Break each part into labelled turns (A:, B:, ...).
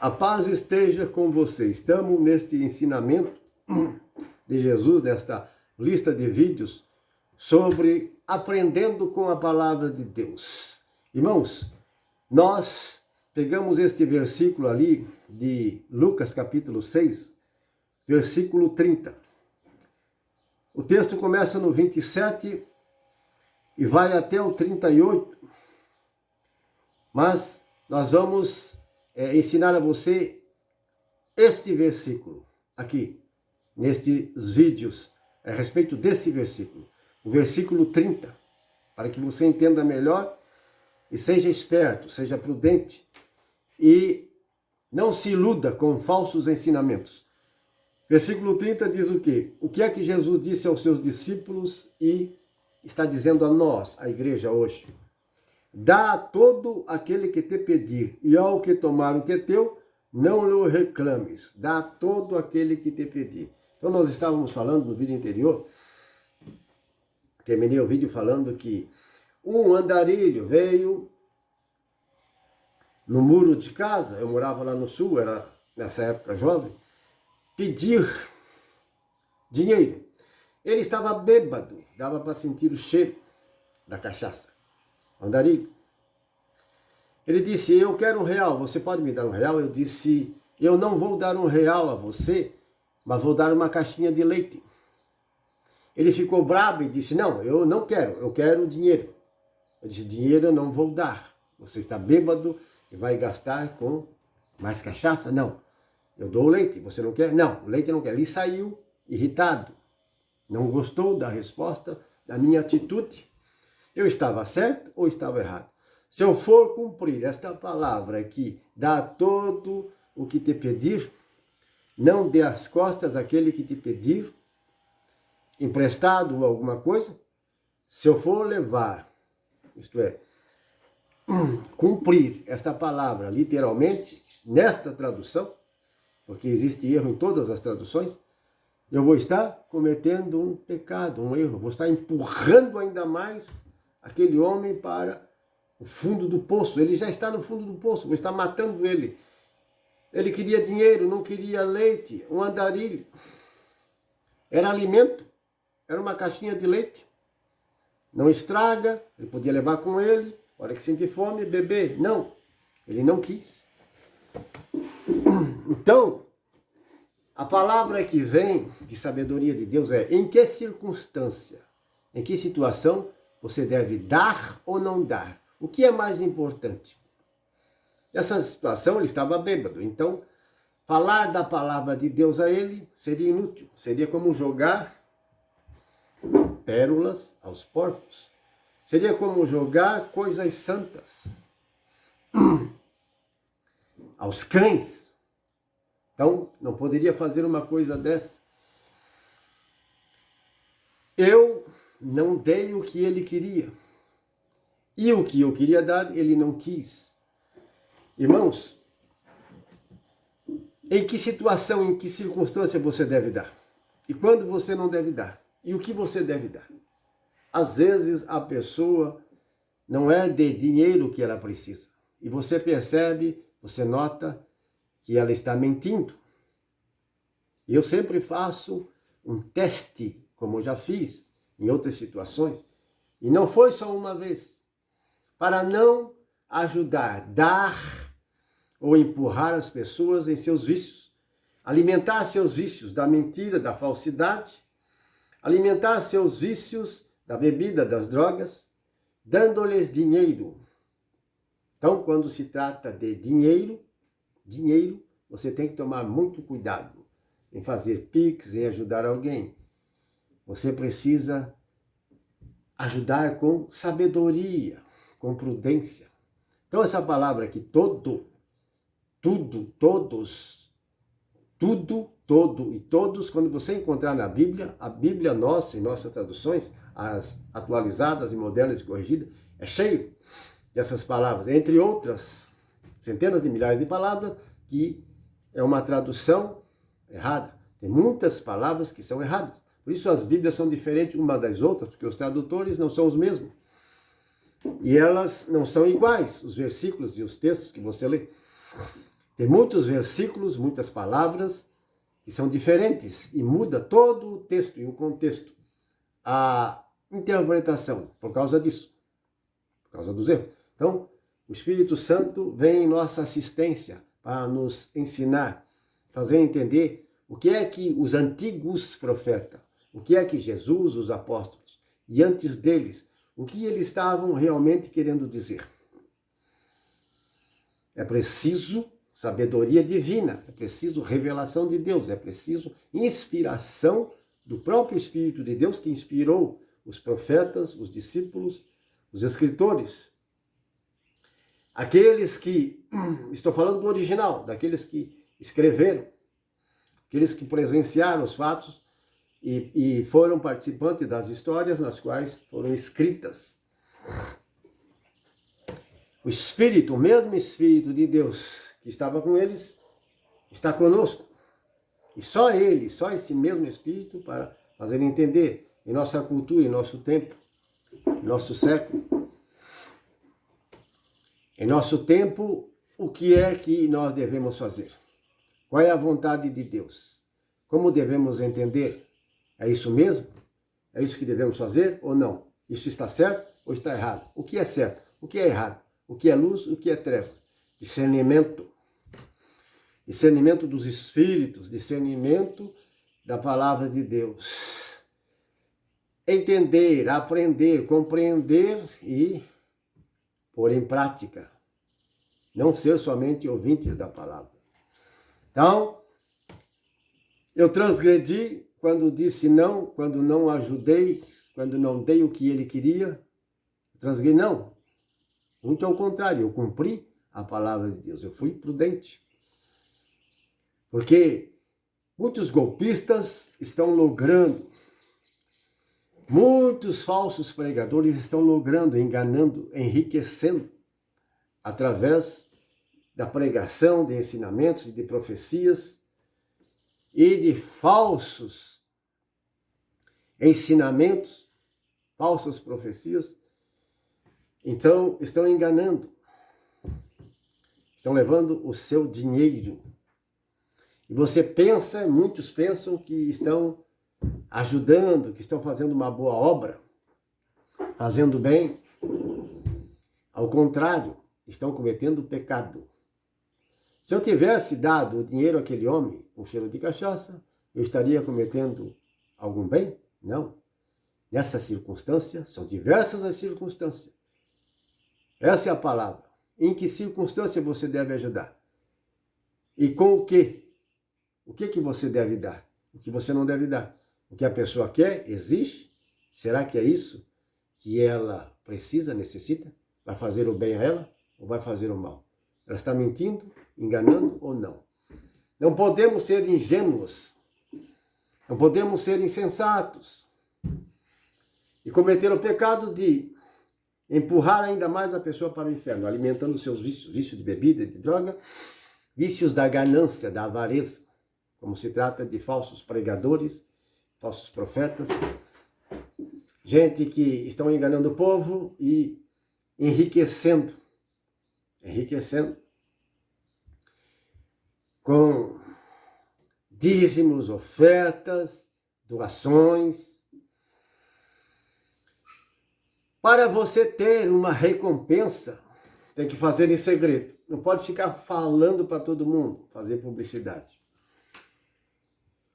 A: A paz esteja com você. Estamos neste ensinamento de Jesus, nesta lista de vídeos sobre aprendendo com a palavra de Deus. Irmãos, nós pegamos este versículo ali de Lucas capítulo 6, versículo 30. O texto começa no 27 e vai até o 38, mas nós vamos ensinar a você este versículo aqui, nestes vídeos, a respeito desse versículo, o versículo 30, para que você entenda melhor e seja esperto, seja prudente e não se iluda com falsos ensinamentos. Versículo 30 diz o quê? O que é que Jesus disse aos seus discípulos e está dizendo a nós, a igreja hoje? Dá a todo aquele que te pedir, e ao que tomar o que é teu, não lhe reclames. Dá a todo aquele que te pedir. Então nós estávamos falando no vídeo anterior, terminei o vídeo falando que um andarilho veio no muro de casa, eu morava lá no sul, era nessa época jovem, pedir dinheiro. Ele estava bêbado, dava para sentir o cheiro da cachaça. Andarilho. Ele disse, eu quero R$1, você pode me dar R$1? Eu disse, eu não vou dar R$1 a você, mas vou dar uma caixinha de leite. Ele ficou bravo e disse, não, eu não quero, eu quero dinheiro. Eu disse, dinheiro eu não vou dar. Você está bêbado e vai gastar com mais cachaça? Não. Eu dou o leite, você não quer? Não, o leite não quer. Ele saiu irritado. Não gostou da resposta, da minha atitude. Eu estava certo ou estava errado? Se eu for cumprir esta palavra aqui, dá todo o que te pedir, não dê as costas àquele que te pedir, emprestado ou alguma coisa, se eu for levar, isto é, cumprir esta palavra literalmente, nesta tradução, porque existe erro em todas as traduções, eu vou estar cometendo um pecado, um erro, vou estar empurrando ainda mais aquele homem para o fundo do poço. Ele já está no fundo do poço, vou estar matando ele. Ele queria dinheiro, não queria leite, um andarilho. Era alimento, era uma caixinha de leite. Não estraga, ele podia levar com ele, a hora que sentir fome, beber. Não, ele não quis. Então, a palavra que vem de sabedoria de Deus é: em que circunstância, em que situação você deve dar ou não dar? O que é mais importante? Nessa situação ele estava bêbado, então falar da palavra de Deus a ele seria inútil. Seria como jogar pérolas aos porcos. Seria como jogar coisas santas aos cães. Então não poderia fazer uma coisa dessa. Eu não dei o que ele queria. E o que eu queria dar, ele não quis. Irmãos, em que situação, em que circunstância você deve dar? E quando você não deve dar? E o que você deve dar? Às vezes a pessoa não é de dinheiro que ela precisa. E você percebe, você nota que ela está mentindo. Eu sempre faço um teste, como eu já fiz em outras situações, e não foi só uma vez, para não ajudar, dar ou empurrar as pessoas em seus vícios, alimentar seus vícios da mentira, da falsidade, alimentar seus vícios da bebida, das drogas, dando-lhes dinheiro. Então, quando se trata de dinheiro, você tem que tomar muito cuidado em fazer pix, em ajudar alguém. Você precisa ajudar com sabedoria, com prudência. Então essa palavra aqui, todo e todos, quando você encontrar na Bíblia, a Bíblia nossa, em nossas traduções, as atualizadas e modernas e corrigidas, é cheio dessas palavras, entre outras centenas de milhares de palavras, que é uma tradução errada. Tem muitas palavras que são erradas. Por isso as Bíblias são diferentes uma das outras, porque os tradutores não são os mesmos. E elas não são iguais, os versículos e os textos que você lê. Tem muitos versículos, muitas palavras que são diferentes e muda todo o texto e o contexto, a interpretação por causa disso, por causa dos erros. Então, o Espírito Santo vem em nossa assistência para nos ensinar, fazer entender o que é que os antigos profetas, o que é que Jesus, os apóstolos, e antes deles, o que eles estavam realmente querendo dizer. É preciso sabedoria divina, é preciso revelação de Deus, é preciso inspiração do próprio Espírito de Deus que inspirou os profetas, os discípulos, os escritores. Aqueles que, estou falando do original, daqueles que escreveram, aqueles que presenciaram os fatos e foram participantes das histórias nas quais foram escritas. O Espírito, o mesmo Espírito de Deus que estava com eles, está conosco. E só Ele, só esse mesmo Espírito para fazer entender em nossa cultura, em nosso tempo, em nosso século. Em nosso tempo, o que é que nós devemos fazer? Qual é a vontade de Deus? Como devemos entender? É isso mesmo? É isso que devemos fazer ou não? Isso está certo ou está errado? O que é certo? O que é errado? O que é luz? O que é treva? Discernimento. Discernimento dos espíritos, discernimento da palavra de Deus. Entender, aprender, compreender e pôr em prática. Não ser somente ouvintes da palavra. Então, eu transgredi quando disse não, quando não ajudei, quando não dei o que ele queria. Transgredi, não. Muito ao contrário, eu cumpri a palavra de Deus. Eu fui prudente. Porque muitos golpistas estão logrando, muitos falsos pregadores estão logrando, enganando, enriquecendo, através da pregação de ensinamentos e de profecias e de falsos ensinamentos, falsas profecias. Então, estão enganando, estão levando o seu dinheiro. E você pensa, muitos pensam que estão ajudando, que estão fazendo uma boa obra, fazendo bem. Ao contrário, estão cometendo pecado. Se eu tivesse dado o dinheiro àquele homem com cheiro de cachaça, eu estaria cometendo algum bem? Não. Nessa circunstância, são diversas as circunstâncias. Essa é a palavra. Em que circunstância você deve ajudar? E com o quê? O que você deve dar? O que você não deve dar? O que a pessoa quer, exige? Será que é isso que ela precisa, necessita? Vai fazer o bem a ela ou vai fazer o mal? Ela está mentindo, enganando ou não? Não podemos ser ingênuos. Não podemos ser insensatos. E cometer o pecado de empurrar ainda mais a pessoa para o inferno, alimentando seus vícios, vício de bebida, de droga, vícios da ganância, da avareza, como se trata de falsos pregadores, falsos profetas, gente que estão enganando o povo e enriquecendo com dízimos, ofertas, doações, para você ter uma recompensa, tem que fazer em segredo. Não pode ficar falando para todo mundo, fazer publicidade.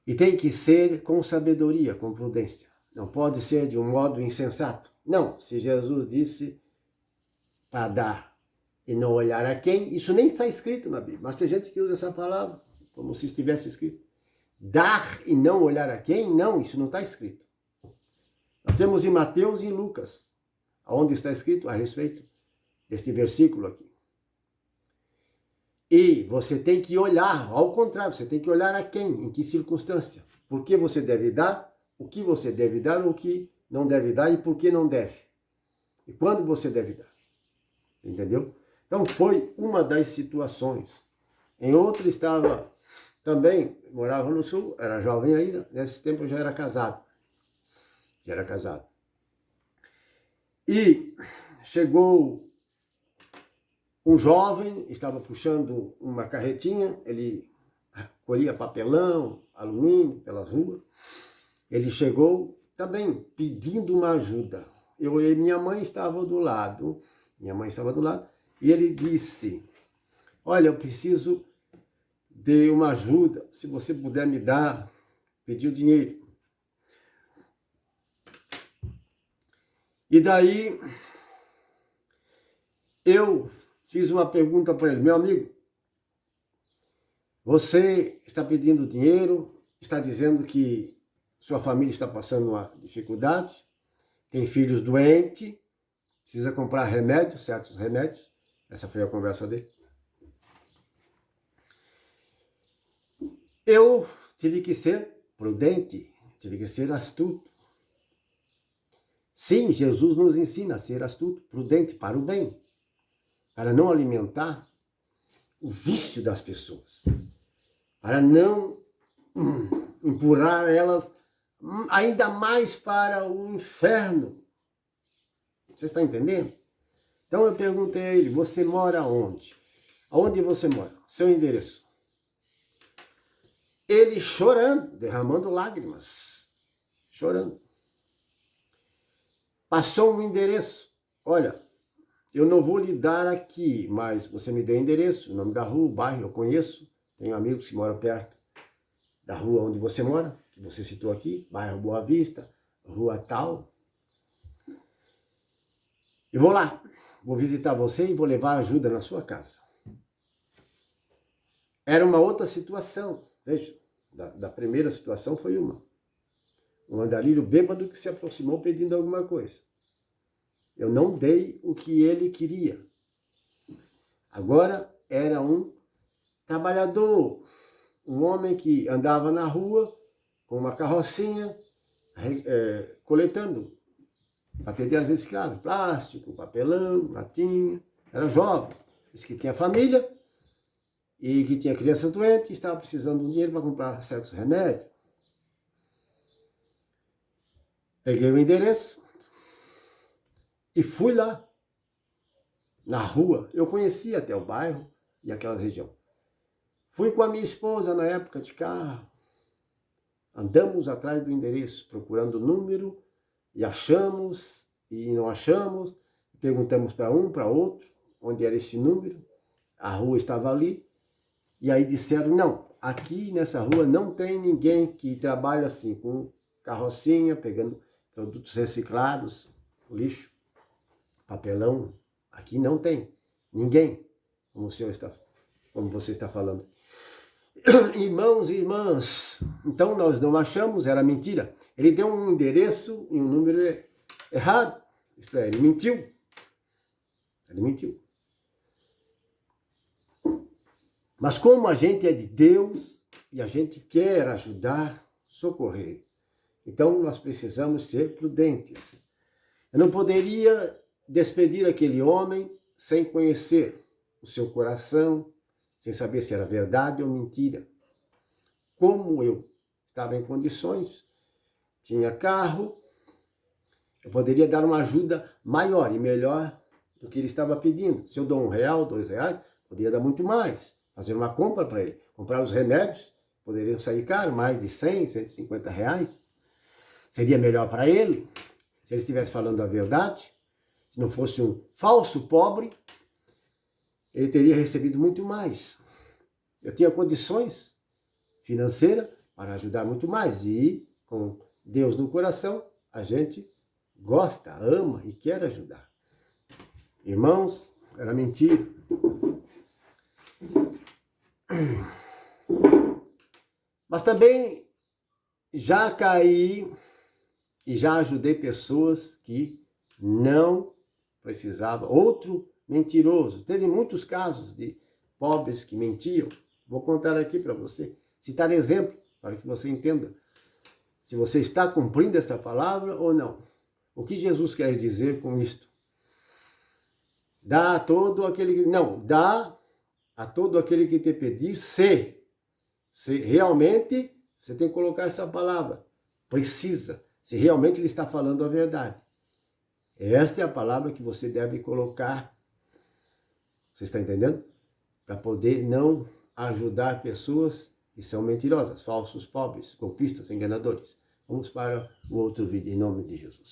A: E tem que ser com sabedoria, com prudência. Não pode ser de um modo insensato. Não, se Jesus disse para dar e não olhar a quem, isso nem está escrito na Bíblia. Mas tem gente que usa essa palavra como se estivesse escrito. Dar e não olhar a quem? Não, isso não está escrito. Nós temos em Mateus e em Lucas, onde está escrito a respeito deste versículo aqui. E você tem que olhar, ao contrário, você tem que olhar a quem, em que circunstância. Por que você deve dar, o que você deve dar, o que não deve dar e por que não deve. E quando você deve dar. Entendeu? Então foi uma das situações. Em outra estava também, morava no sul, era jovem ainda, nesse tempo eu já era casado. E chegou Um jovem estava puxando uma carretinha, ele colhia papelão, alumínio pelas ruas. Ele chegou também pedindo uma ajuda. Eu e minha mãe estavam do lado. E ele disse: olha, eu preciso de uma ajuda, se você puder me dar. Pediu dinheiro. E daí eu fiz uma pergunta para ele: meu amigo, você está pedindo dinheiro, está dizendo que sua família está passando uma dificuldade, tem filhos doentes, precisa comprar remédios, certos remédios. Essa foi a conversa dele. Eu tive que ser prudente, tive que ser astuto. Sim, Jesus nos ensina a ser astuto, prudente para o bem, para não alimentar o vício das pessoas, para não empurrar elas ainda mais para o inferno. Você está entendendo? Então eu perguntei a ele: você mora onde? Aonde você mora? Seu endereço. Ele chorando, derramando lágrimas, chorando. Passou um endereço. Olha, eu não vou lhe dar aqui, mas você me deu o endereço, o nome da rua, o bairro, eu conheço. Tenho amigos que moram perto da rua onde você mora, que você citou aqui, bairro Boa Vista, rua tal. Eu vou lá, vou visitar você e vou levar ajuda na sua casa. Era uma outra situação, veja, da primeira situação foi um andarilho bêbado que se aproximou pedindo alguma coisa. Eu não dei o que ele queria. Agora era um trabalhador, um homem que andava na rua com uma carrocinha, coletando materiais recicláveis, plástico, papelão, latinha. Era jovem, disse que tinha família e que tinha crianças doentes e estava precisando de dinheiro para comprar certos remédios. Peguei o endereço e fui lá, na rua. Eu conhecia até o bairro e aquela região. Fui com a minha esposa na época de carro. Andamos atrás do endereço, procurando o número, e achamos, e não achamos. Perguntamos para um, para outro, onde era esse número. A rua estava ali. E aí disseram: não, aqui nessa rua não tem ninguém que trabalha assim, com carrocinha, pegando produtos reciclados, lixo, papelão. Aqui não tem ninguém, como você está falando. Irmãos e irmãs, então nós não achamos, era mentira. Ele deu um endereço e um número errado. Isto é, ele mentiu. Ele mentiu. Mas como a gente é de Deus e a gente quer ajudar, socorrer, então nós precisamos ser prudentes. Eu não poderia despedir aquele homem sem conhecer o seu coração, sem saber se era verdade ou mentira. Como eu estava em condições, tinha carro, eu poderia dar uma ajuda maior e melhor do que ele estava pedindo. Se eu dou R$1, R$2, poderia dar muito mais. Fazer uma compra para ele. Comprar os remédios, poderiam sair caro, mais de R$100, R$150. Seria melhor para ele, se ele estivesse falando a verdade. Se não fosse um falso pobre, ele teria recebido muito mais. Eu tinha condições financeiras para ajudar muito mais. E com Deus no coração, a gente gosta, ama e quer ajudar. Irmãos, era mentira. Mas também já caí e já ajudei pessoas que não precisavam. Outro mentiroso. Teve muitos casos de pobres que mentiam. Vou contar aqui para você, citar exemplo para que você entenda se você está cumprindo esta palavra ou não. O que Jesus quer dizer com isto? Dá a todo aquele que... Não, dá a todo aquele que te pedir, se realmente, você tem que colocar essa palavra, precisa, se realmente ele está falando a verdade. Esta é a palavra que você deve colocar Você está entendendo? Para poder não ajudar pessoas que são mentirosas, falsos, pobres, golpistas, enganadores. Vamos para o outro vídeo, em nome de Jesus.